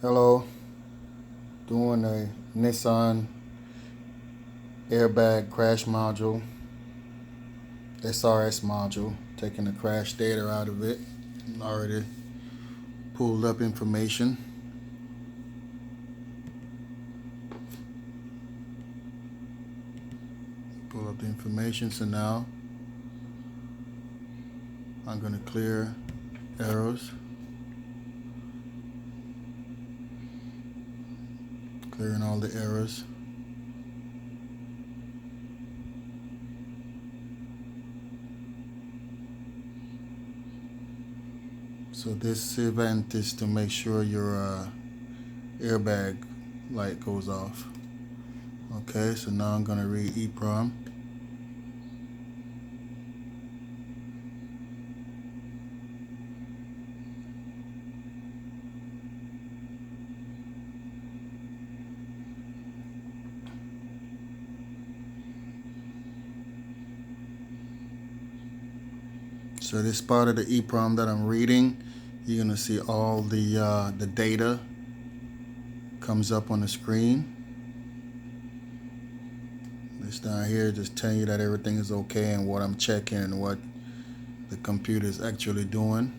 Hello, doing a Nissan airbag crash module, SRS module, taking the crash data out of it. Already pulled up information. Pull up the information, so now I'm going to clear errors. Clearing all the errors. So this event is to make sure your airbag light goes off. Okay, so now I'm going to read EEPROM. So this part of the EEPROM that I'm reading, you're gonna see all the data comes up on the screen. This down here just telling you that everything is okay and what I'm checking and what the computer is actually doing.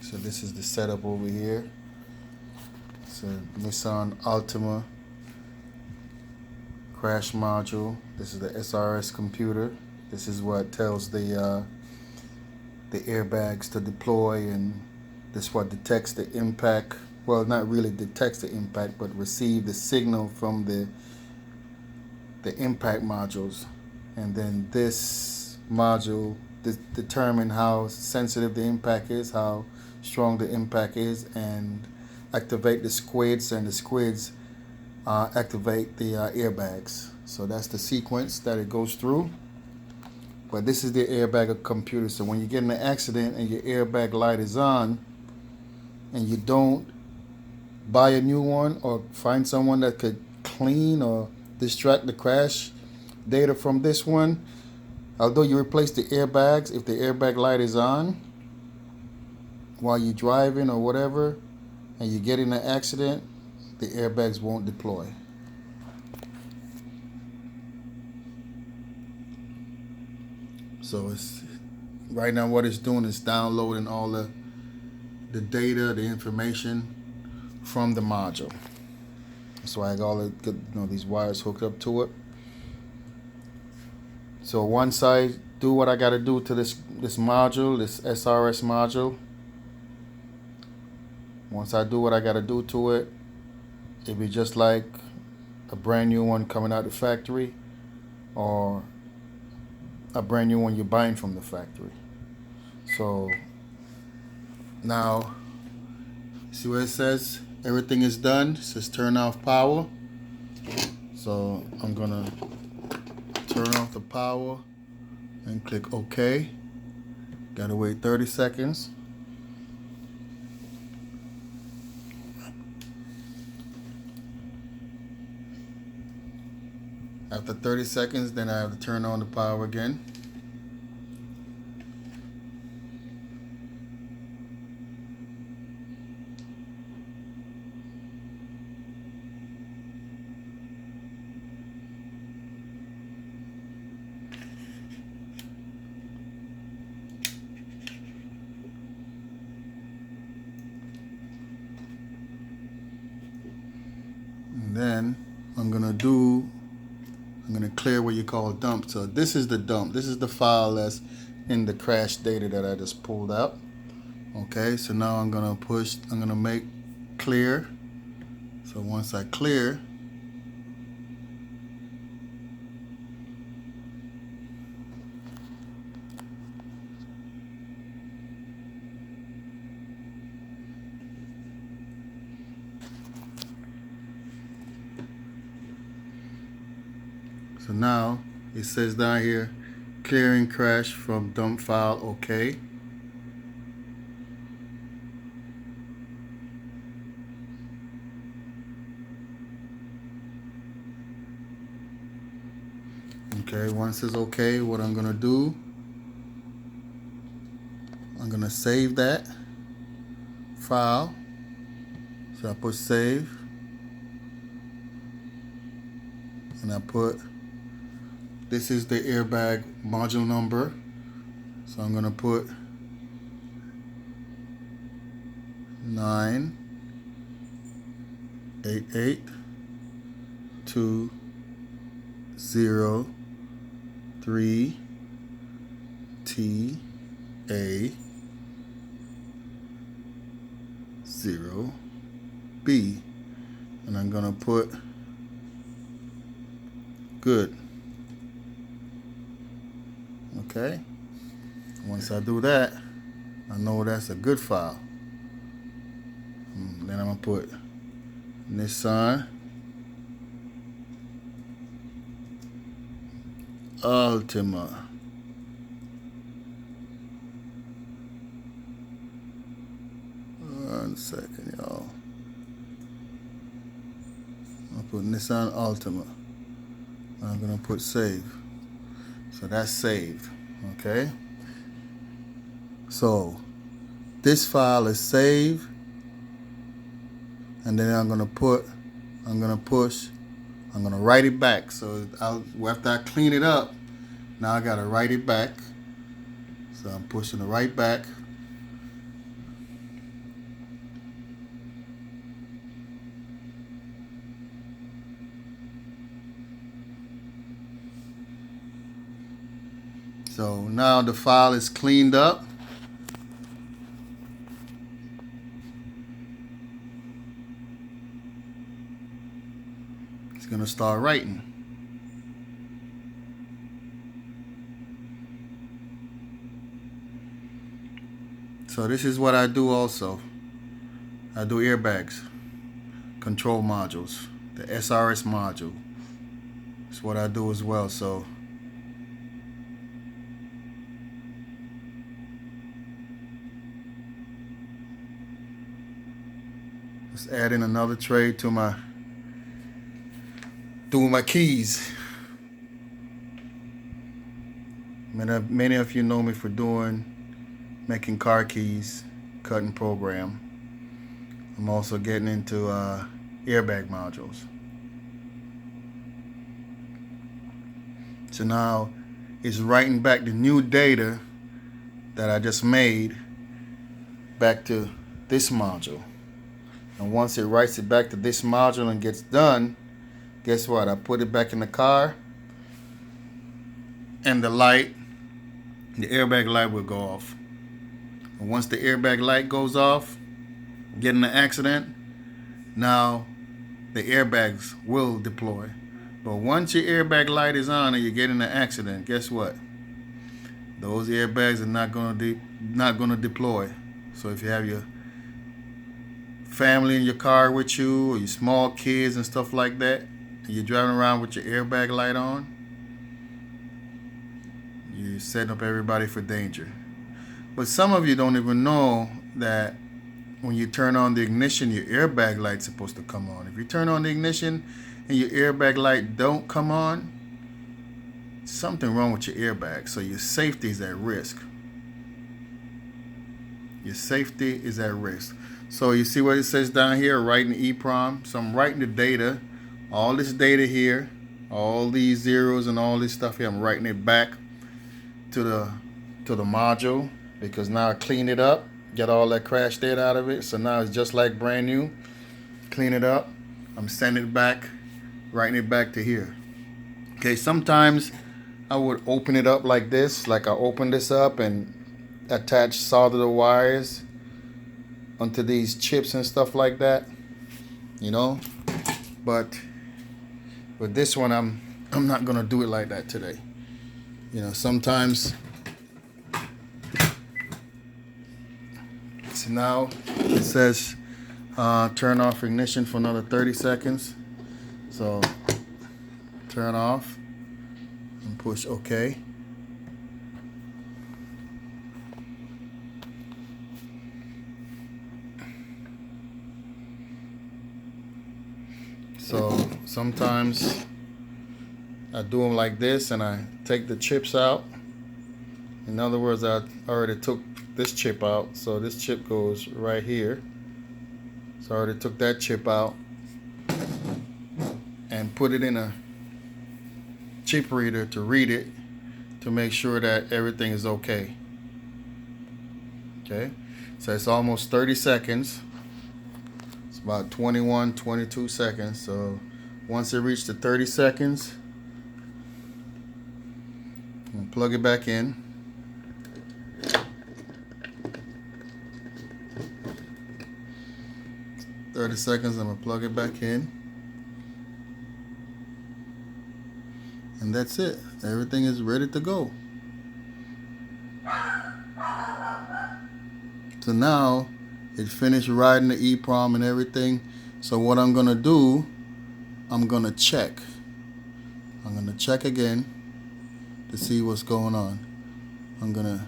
So this is the setup over here. It's a Nissan Altima crash module. This is the SRS computer. This is what tells the airbags to deploy, and this is what detects the impact. Well, not really detects the impact, but receive the signal from the impact modules, and then this module determine how sensitive the impact is, how strong the impact is, and activate the squids, and the squids activate the airbags. So that's the sequence that it goes through. But this is the airbag of computer. So when you get in an accident and your airbag light is on and you don't buy a new one or find someone that could clean or distract the crash data from this one, although you replace the airbags, if the airbag light is on while you're driving or whatever and you get in an accident, the airbags won't deploy. So it's right now what it's doing is downloading all the data, the information from the module. So I got all the these wires hooked up to it. So once I do what I got to do to this module, this SRS module, once I do what I got to do to it, it'll be just like a brand new one coming out the factory or a brand new one you're buying from the factory. So now, see where it says everything is done? It says turn off power. So I'm gonna turn off the power and click OK. Gotta wait 30 seconds. After 30 seconds, then I have to turn on the power again. And then I'm gonna clear what you call dump. So this is the dump. This is the file that's in the crash data that I just pulled out. Okay, so now I'm gonna make clear. So once I clear, so now it says down here, clearing crash from dump file, okay. Okay, once it's okay, what I'm gonna do, I'm gonna save that file. So I put save, and I put, this is the airbag module number. So I'm gonna put 9882003 TA0B, and I'm gonna put good. Okay, once I do that, I know that's a good file. Then I'm gonna put Nissan Altima. One second, y'all. I'll put Nissan Altima. I'm gonna put save. So that's saved. Okay. So this file is saved, and then I'm gonna write it back. So after I clean it up, now I gotta write it back. So I'm pushing the right back. So now the file is cleaned up. It's gonna start writing. So this is what I do also. I do airbags, control modules, the SRS module. That's what I do as well. So just adding another tray to my keys. Many of you know me for making car keys, cutting program. I'm also getting into airbag modules. So now it's writing back the new data that I just made back to this module. And once it writes it back to this module and gets done, guess what? I put it back in the car, and the airbag light will go off. And once the airbag light goes off, get in an accident, now the airbags will deploy. But once your airbag light is on and you get in an accident, guess what? Those airbags are not gonna deploy. So if you have your family in your car with you, or your small kids and stuff like that, and you're driving around with your airbag light on, you're setting up everybody for danger. But some of you don't even know that when you turn on the ignition, your airbag light's supposed to come on. If you turn on the ignition and your airbag light don't come on, something wrong with your airbag. So your safety is at risk. Your safety is at risk. So you see what it says down here, writing EEPROM. So I'm writing the data, all this data here, all these zeros and all this stuff here. I'm writing it back to the module, because now I clean it up, get all that crash data out of it. So now it's just like brand new. Clean it up. I'm sending it back, writing it back to here. Okay, sometimes I would open it up like this, like I open this up and attach solder wires onto these chips and stuff like that, you know. But with this one, I'm not gonna do it like that today. You know, sometimes. So now it says turn off ignition for another 30 seconds. So turn off and push OK. So sometimes I do them like this, and I take the chips out In other words, I already took this chip out, so this chip goes right here. So I already took that chip out and put it in a chip reader to read it, to make sure that everything is okay. Okay, so it's almost 30 seconds. It's about 21, 22 seconds. So once it reaches the 30 seconds, I'm gonna plug it back in. "30 seconds, I'm gonna plug it back in. And that's it. Everything is ready to go. So now it finished writing the EEPROM and everything. So what I'm gonna do, I'm gonna check. I'm gonna check again to see what's going on. I'm gonna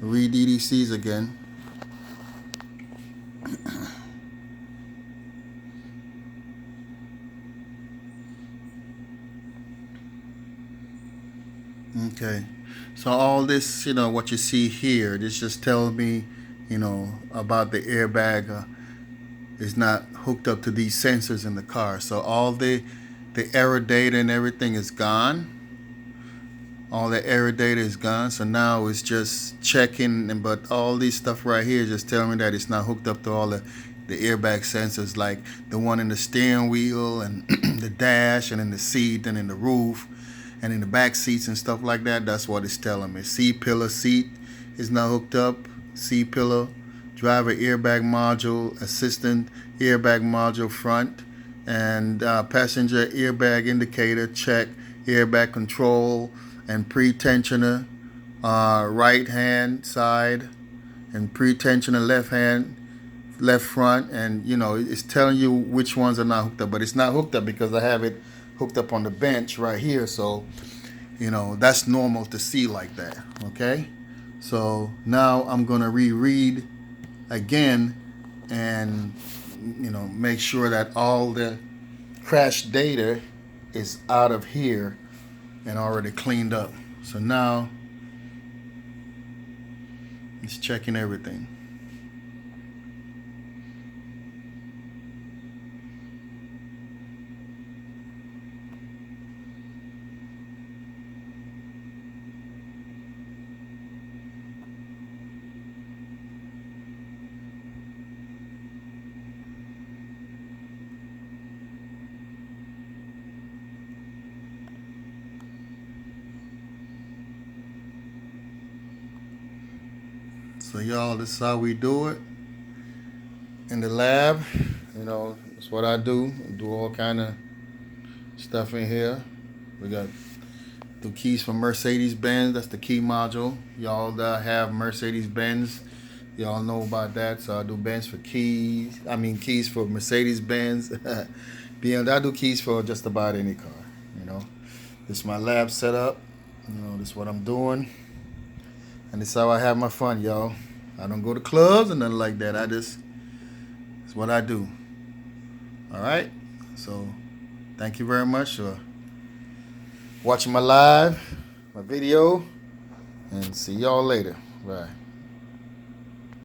read DDCs again. Okay, so all this, what you see here, this just tells me, about the airbag is not hooked up to these sensors in the car. So all the error data and everything is gone. All the error data is gone. So now it's just checking, but all this stuff right here just telling me that it's not hooked up to all the airbag sensors, like the one in the steering wheel and the dash and in the seat and in the roof and in the back seats and stuff like that. That's what it's telling me. C-pillar seat is not hooked up. C-pillar, driver airbag module, assistant airbag module front, and passenger airbag indicator check, airbag control, and pre-tensioner right hand side, and pre-tensioner left front, and it's telling you which ones are not hooked up. But it's not hooked up because I have it hooked up on the bench right here. So that's normal to see like that. Okay, so now I'm gonna reread again and make sure that all the crash data is out of here and already cleaned up. So now it's checking everything. So y'all, this is how we do it in the lab. That's what I do. All kind of stuff in here. We got the keys for Mercedes-Benz. That's the key module. Y'all that have Mercedes-Benz, y'all know about that. So I do keys for Mercedes-Benz. BMW, I do keys for just about any car. This is my lab setup. This is what I'm doing. And this is how I have my fun, y'all. I don't go to clubs or nothing like that. It's what I do. All right? So, thank you very much for watching my video. And see y'all later. Bye.